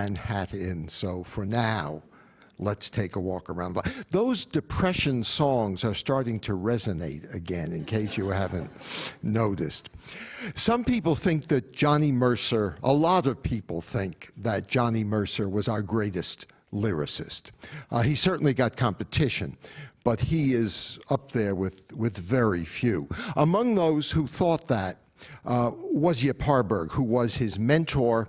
and hat in. So for now, let's take a walk around. Those Depression songs are starting to resonate again, in case you haven't noticed. Some people think that Johnny Mercer, a lot of people think that Johnny Mercer was our greatest lyricist. He certainly got competition, but he is up there with very few. Among those who thought that was Yip Harburg, who was his mentor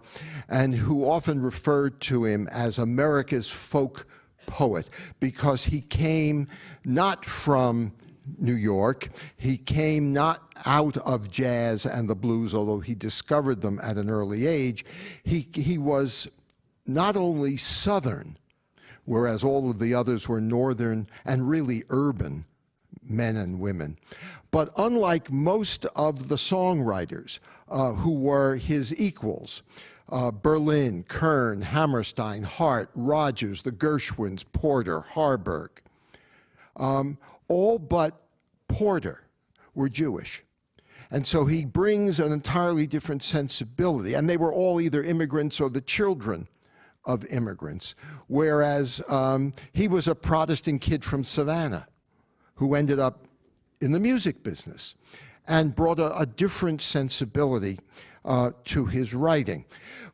and who often referred to him as America's folk poet, because he came not from New York, he came not out of jazz and the blues, although he discovered them at an early age. He was not only Southern, whereas all of the others were Northern and really urban men and women. But unlike most of the songwriters who were his equals, Berlin, Kern, Hammerstein, Hart, Rogers, the Gershwins, Porter, Harburg, all but Porter were Jewish. And so he brings an entirely different sensibility. And they were all either immigrants or the children of immigrants, whereas he was a Protestant kid from Savannah who ended up in the music business and brought a different sensibility to his writing.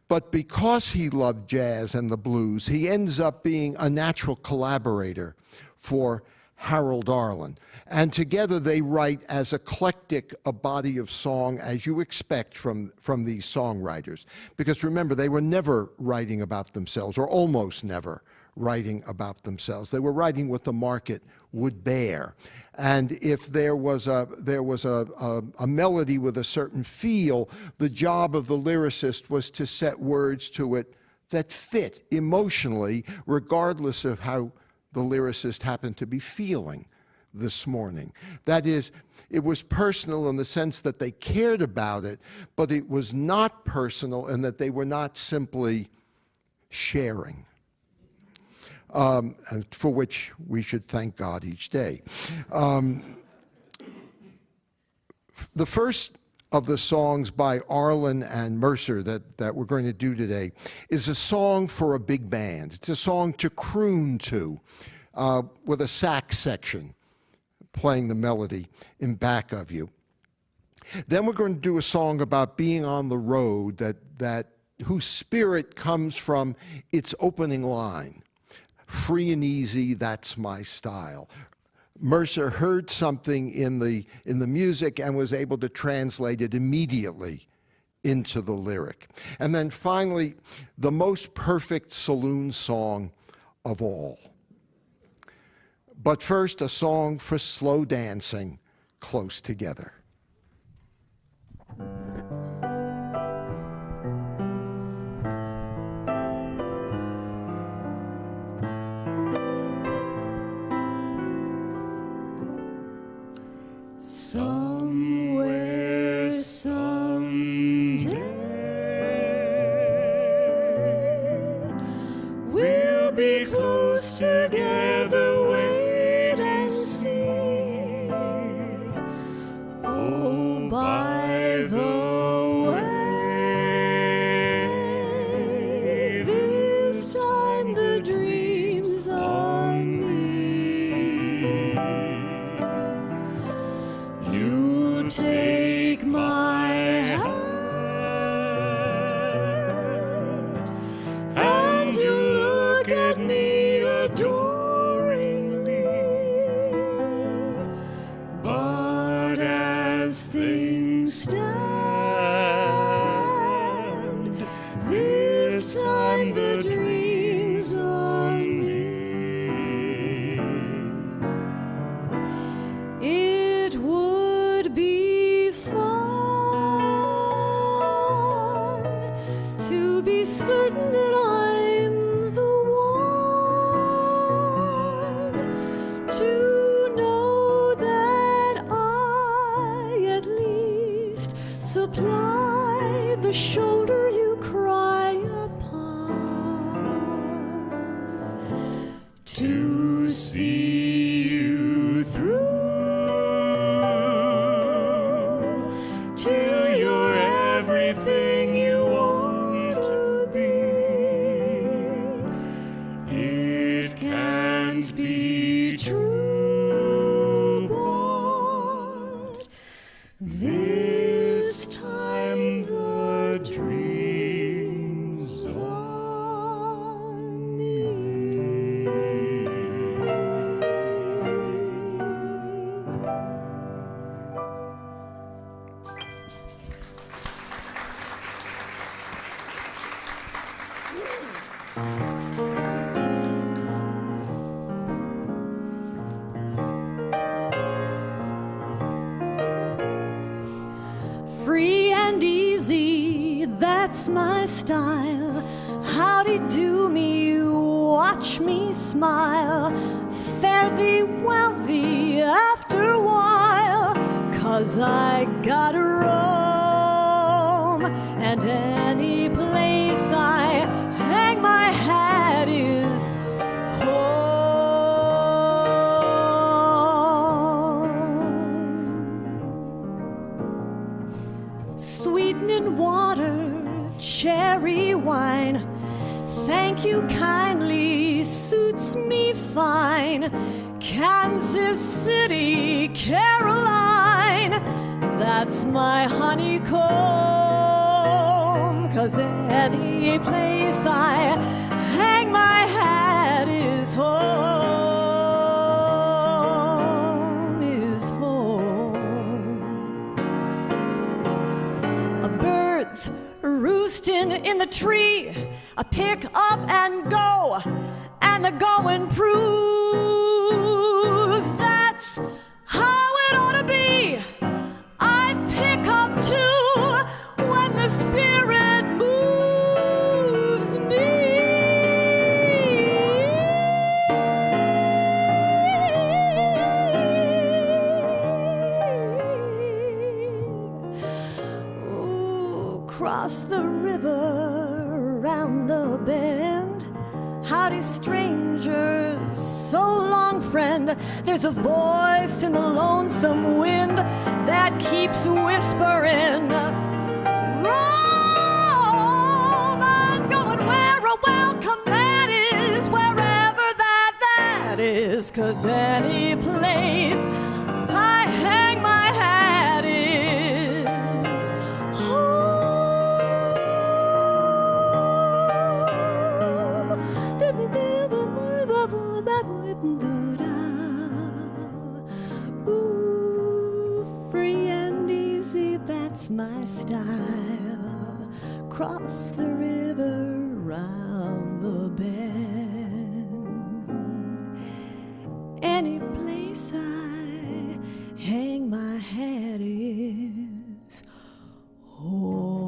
But because he loved jazz and the blues, he ends up being a natural collaborator for Harold Arlen. And together they write as eclectic a body of song as you expect from these songwriters. Because remember, they were never writing about themselves, or almost never writing about themselves. They were writing what the market would bear. And if there was a melody with a certain feel, the job of the lyricist was to set words to it that fit emotionally, regardless of how the lyricist happened to be feeling this morning. That is, it was personal in the sense that they cared about it, but it was not personal in that they were not simply sharing. And for which we should thank God each day. The first of the songs by Arlen and Mercer that we're going to do today is a song for a big band. It's a song to croon to with a sax section playing the melody in back of you. Then we're going to do a song about being on the road that whose spirit comes from its opening line. Free and easy, that's my style. Mercer heard something in the music and was able to translate it immediately into the lyric. And then finally, the most perfect saloon song of all. But first, a song for slow dancing, Close Together. Somewhere, someday, we'll be close together, wait and see. Oh, by the way, this time the dream's on me. You take my hand and you look at me adoringly, but as things stand, this time the dream's on me. It would be fun to be certain that I'm the one, to know that I at least supply the shoulder you cry upon, to see you through till you're everything you want to be. Free and easy, that's my style. Howdy do me, watch me smile. Fare thee well thee after a while, 'cause I gotta roam, and any place I hang my hat is home. Sweetening water, cherry wine, thank you kindly, suits me fine. Kansas City, Caroline, that's my honeycomb, 'cause any place I hang my hat is home, is home. Birds roosting in the tree, I pick up and go, and the going proves that's how it ought to be. I pick up too when the spirit moves me. Cross the river, round the bend. Howdy, strangers, so long, friend. There's a voice in the lonesome wind that keeps whispering, roam. I'm going where a welcome that is, wherever that is, 'cause any place I hang my hat is home. Ooh, free and easy, that's my style. Cross the river, round the bend. Any place I hang my hat is home.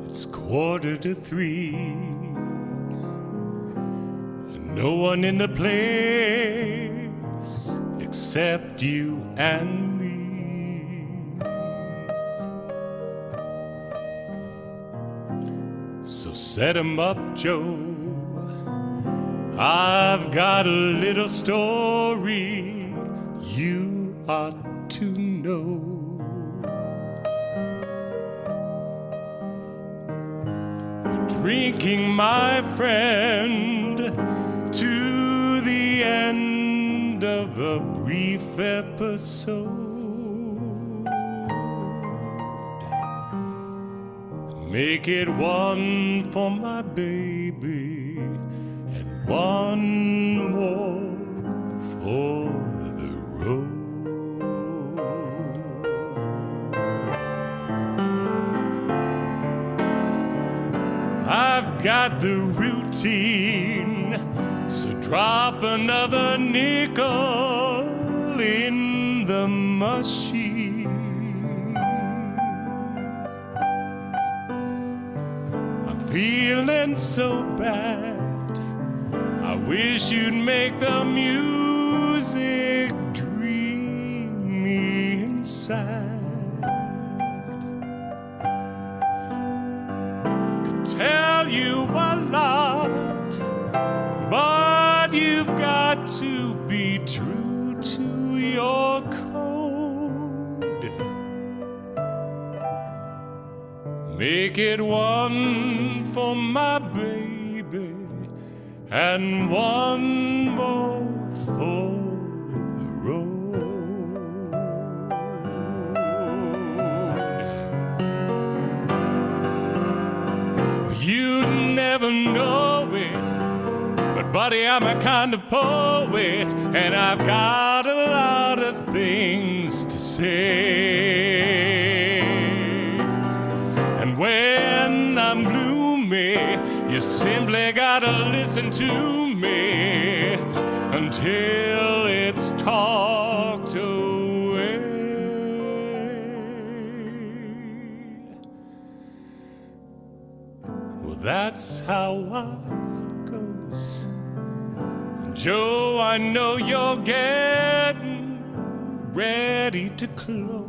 It's 2:45, and no one in the place except you and me. So set 'em up, Joe. I've got a little story you ought to know. Drinking, my friend, to the end of a brief episode. Make it one for my baby and one more for the road. I've got the routine, so drop another nickel in the machine. I'm feeling so bad, I wish you'd make the music dreamy and sad. Tell you a lot, but you've got to be true to your code. Make it one for my baby and one more for the road. You'd never know it, but buddy, I'm a kind of poet, and I've got a lot of things to say. And when I'm gloomy, you simply gotta listen to me until it's talked away. Well, that's how it goes. Joe, I know you're getting ready to close.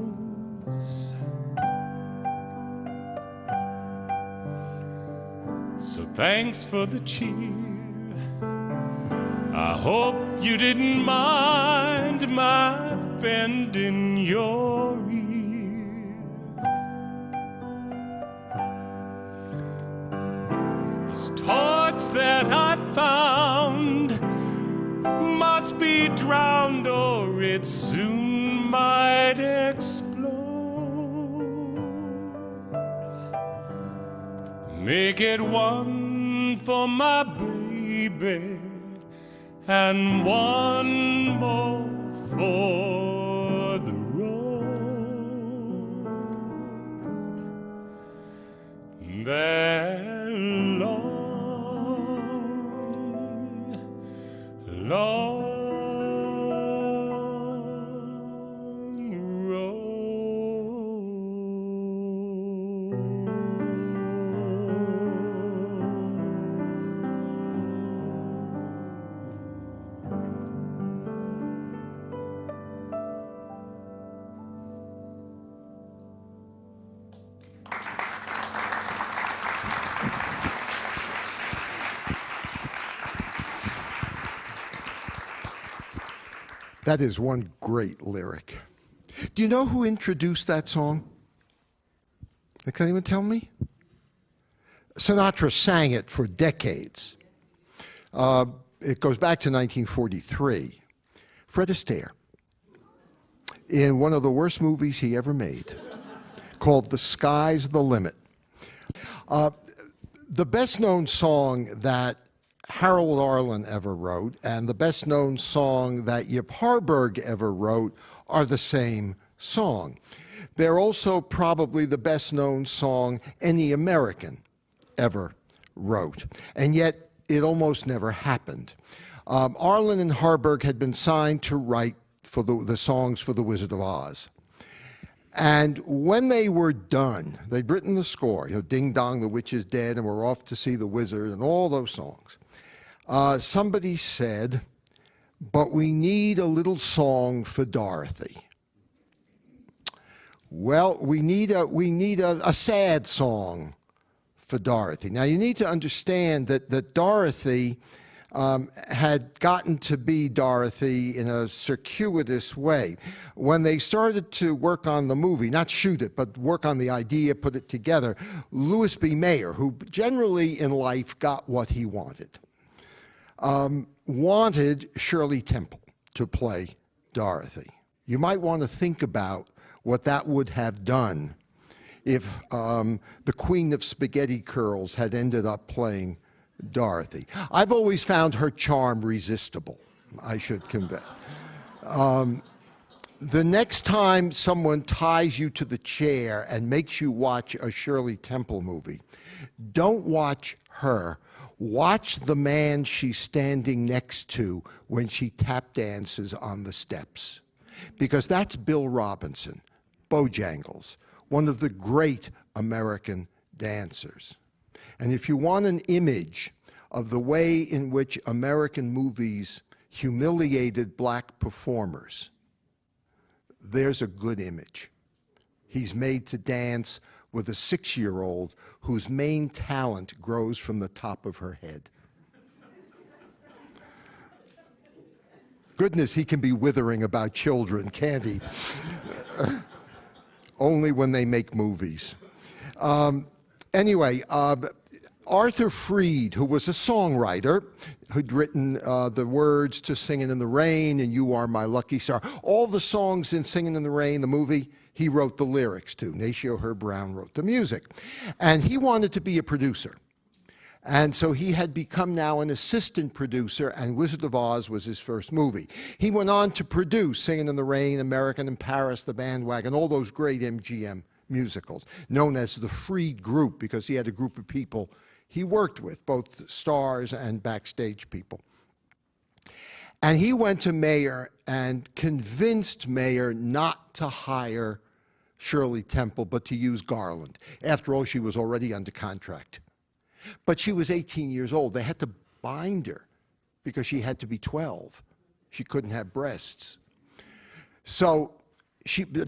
So thanks for the cheer. I hope you didn't mind my bending your ear. This torch that I found must be drowned or it soon might explode. Make it one for my baby and one more for the road. That long, long That is one great lyric. Do you know who introduced that song? Can anyone tell me? Sinatra sang it for decades. It goes back to 1943. Fred Astaire, in one of the worst movies he ever made, called The Sky's the Limit. The best-known song that Harold Arlen ever wrote and the best-known song that Yip Harburg ever wrote are the same song. They're also probably the best-known song any American ever wrote, and yet it almost never happened. Arlen and Harburg had been signed to write for the songs for The Wizard of Oz. And when they were done, they'd written the score, Ding Dong, the Witch is Dead, and We're Off to See the Wizard, and all those songs. Somebody said, but we need a little song for Dorothy. Well, we need a sad song for Dorothy. Now, you need to understand that Dorothy had gotten to be Dorothy in a circuitous way. When they started to work on the movie, not shoot it, but work on the idea, put it together, Louis B. Mayer, who generally in life got what he wanted, wanted Shirley Temple to play Dorothy. You might want to think about what that would have done if the Queen of Spaghetti Curls had ended up playing Dorothy. I've always found her charm resistible, I should convey. The next time someone ties you to the chair and makes you watch a Shirley Temple movie, don't watch her. Watch the man she's standing next to when she tap dances on the steps. Because that's Bill Robinson, Bojangles, one of the great American dancers. And if you want an image of the way in which American movies humiliated black performers, there's a good image. He's made to dance with a 6-year-old whose main talent grows from the top of her head. Goodness, he can be withering about children, can't he? Only when they make movies. Anyway, Arthur Freed, who was a songwriter, who'd written the words to Singing in the Rain and You Are My Lucky Star, all the songs in Singing in the Rain, the movie, he wrote the lyrics to. Natio Herb Brown wrote the music. And he wanted to be a producer. And so he had become now an assistant producer, and Wizard of Oz was his first movie. He went on to produce Singing in the Rain, American in Paris, The Bandwagon, all those great MGM musicals, known as the Freed Group, because he had a group of people he worked with, both stars and backstage people. And he went to Mayer and convinced Mayer not to hire Shirley Temple, but to use Garland. After all, she was already under contract. But she was 18 years old. They had to bind her because she had to be 12. She couldn't have breasts. So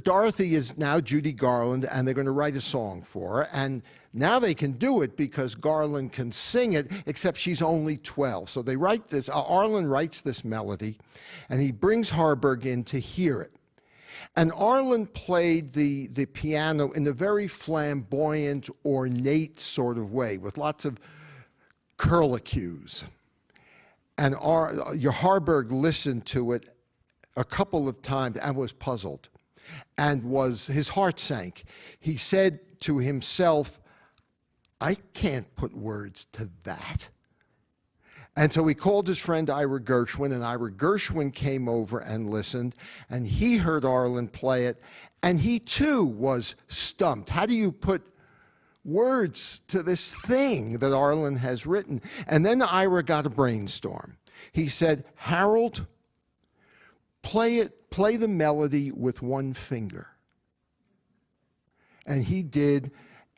Dorothy is now Judy Garland, and they're going to write a song for her. And now they can do it because Garland can sing it, except she's only 12. So they write this, Arlen writes this melody, and he brings Harburg in to hear it. And Arlen played the piano in a very flamboyant, ornate sort of way, with lots of curlicues. And Harburg listened to it a couple of times and was puzzled, and his heart sank. He said to himself, I can't put words to that. And so he called his friend Ira Gershwin, and Ira Gershwin came over and listened, and he heard Arlen play it, and he too was stumped. How do you put words to this thing that Arlen has written? And then Ira got a brainstorm. He said, Harold, play the melody with one finger. And he did,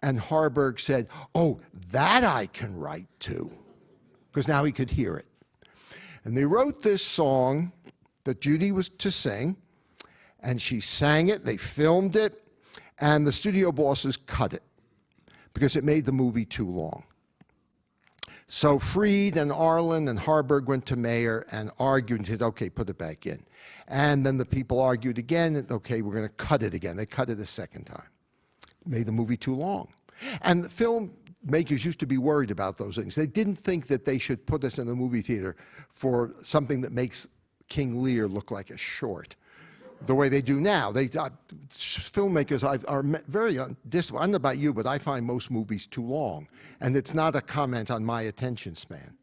and Harburg said, oh, that I can write to. Because now he could hear it. And they wrote this song that Judy was to sing, and she sang it, they filmed it, and the studio bosses cut it because it made the movie too long. So Freed and Arlen and Harburg went to Mayer and argued and said, okay, put it back in. And then the people argued again, and okay, we're going to cut it again. They cut it a second time. Made the movie too long. And the filmmakers used to be worried about those things. They didn't think that they should put us in the movie theater for something that makes King Lear look like a short, the way they do now. Filmmakers are very disciplined. I don't know about you, but I find most movies too long. And it's not a comment on my attention span.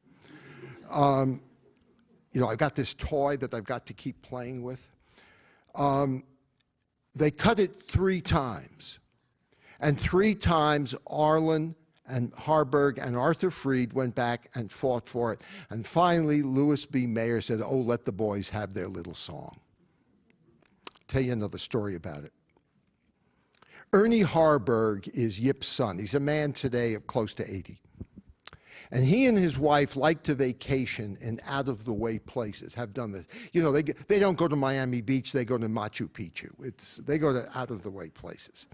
I've got this toy that I've got to keep playing with. They cut it 3 times. And 3 times, Arlen and Harburg and Arthur Freed went back and fought for it. And finally, Louis B. Mayer said, oh, let the boys have their little song. Tell you another story about it. Ernie Harburg is Yip's son. He's a man today of close to 80. And he and his wife like to vacation in out-of-the-way places, have done this. They don't go to Miami Beach, they go to Machu Picchu. They go to out-of-the-way places.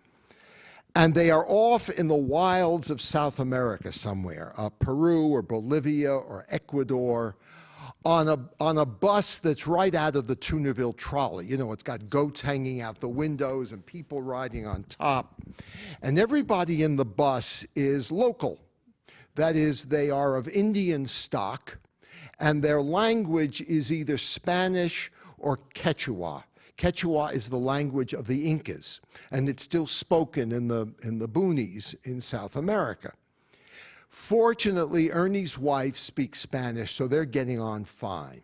And they are off in the wilds of South America somewhere, Peru or Bolivia or Ecuador, on a bus that's right out of the Toonerville trolley. It's got goats hanging out the windows and people riding on top. And everybody in the bus is local. That is, they are of Indian stock, and their language is either Spanish or Quechua. Quechua is the language of the Incas, and it's still spoken in the boonies in South America. Fortunately, Ernie's wife speaks Spanish, so they're getting on fine.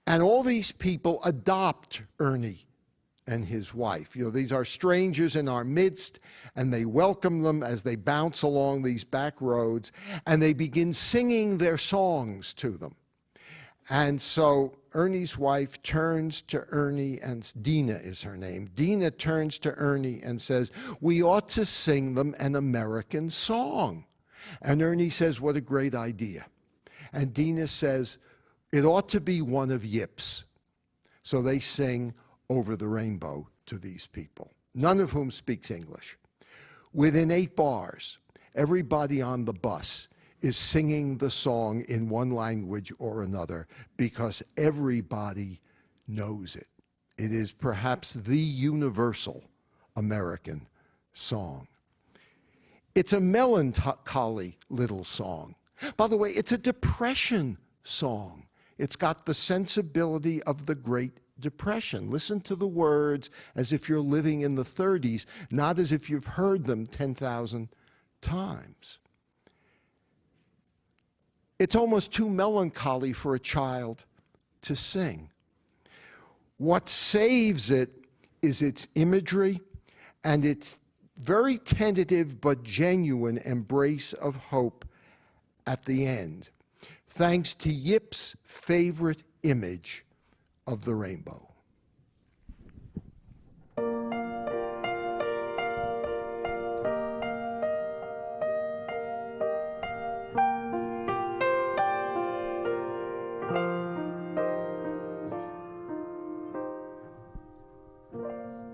And all these people adopt Ernie and his wife. These are strangers in our midst, and they welcome them as they bounce along these back roads, and they begin singing their songs to them. And so Ernie's wife turns to Ernie, and Dina is her name. Dina turns to Ernie and says, we ought to sing them an American song. And Ernie says, what a great idea. And Dina says, it ought to be one of Yip's. So they sing Over the Rainbow to these people, none of whom speaks English. Within 8 bars, everybody on the bus is singing the song in one language or another because everybody knows it. It is perhaps the universal American song. It's a melancholy little song. By the way, it's a depression song. It's got the sensibility of the Great Depression. Listen to the words as if you're living in the 30s, not as if you've heard them 10,000 times. It's almost too melancholy for a child to sing. What saves it is its imagery and its very tentative but genuine embrace of hope at the end, thanks to Yip's favorite image of the rainbow.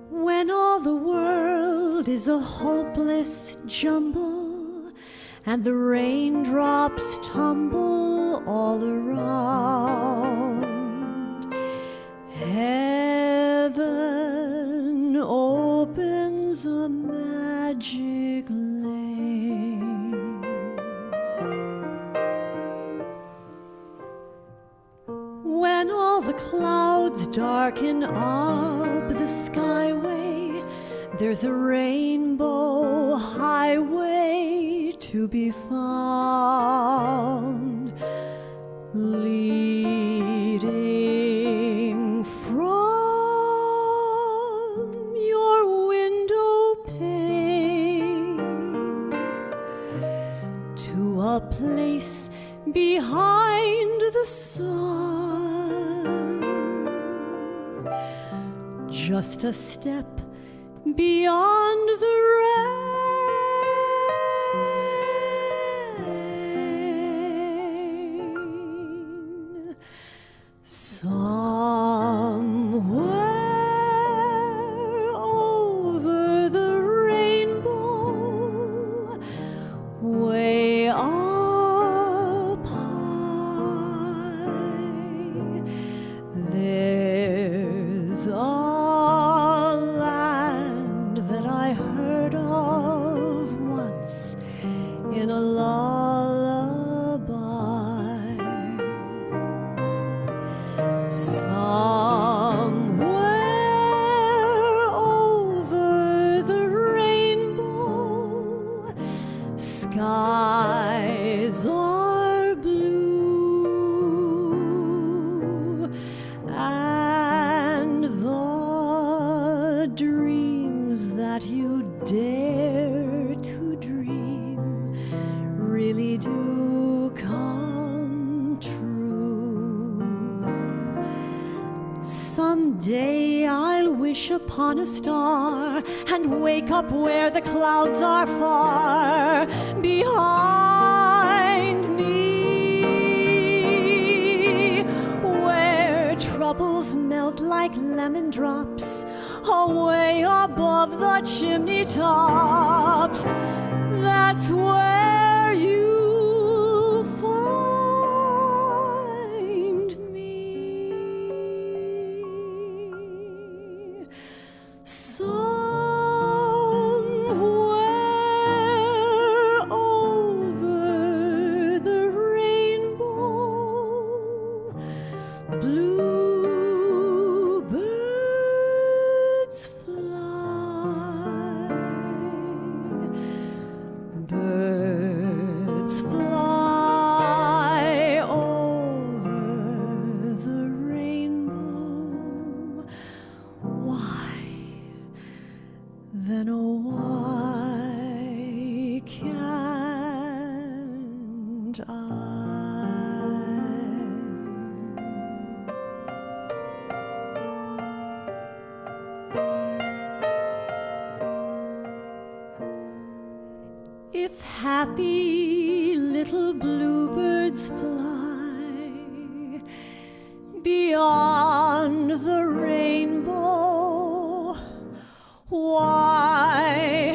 When all the world is a hopeless jumble and the raindrops tumble all around, heaven opens a magic lane. When all the clouds darken up the skyway, there's a rainbow highway to be found, leading from your window pane to a place behind the sun, just a step beyond the rain. Somewhere over the rainbow, way up high, there's a I heard of once in a lullaby. Somewhere over the rainbow, skies are blue, and the dreams that you dare to dream really do come true. Someday I'll wish upon a star and wake up where the clouds are far behind me, where troubles melt like lemon drops away above the chimney tops. That's where you'll find me. Somewhere over the rainbow, bluebirds fly, birds fly over the rainbow. Why, then oh why can't I? If happy little bluebirds fly beyond the rainbow, why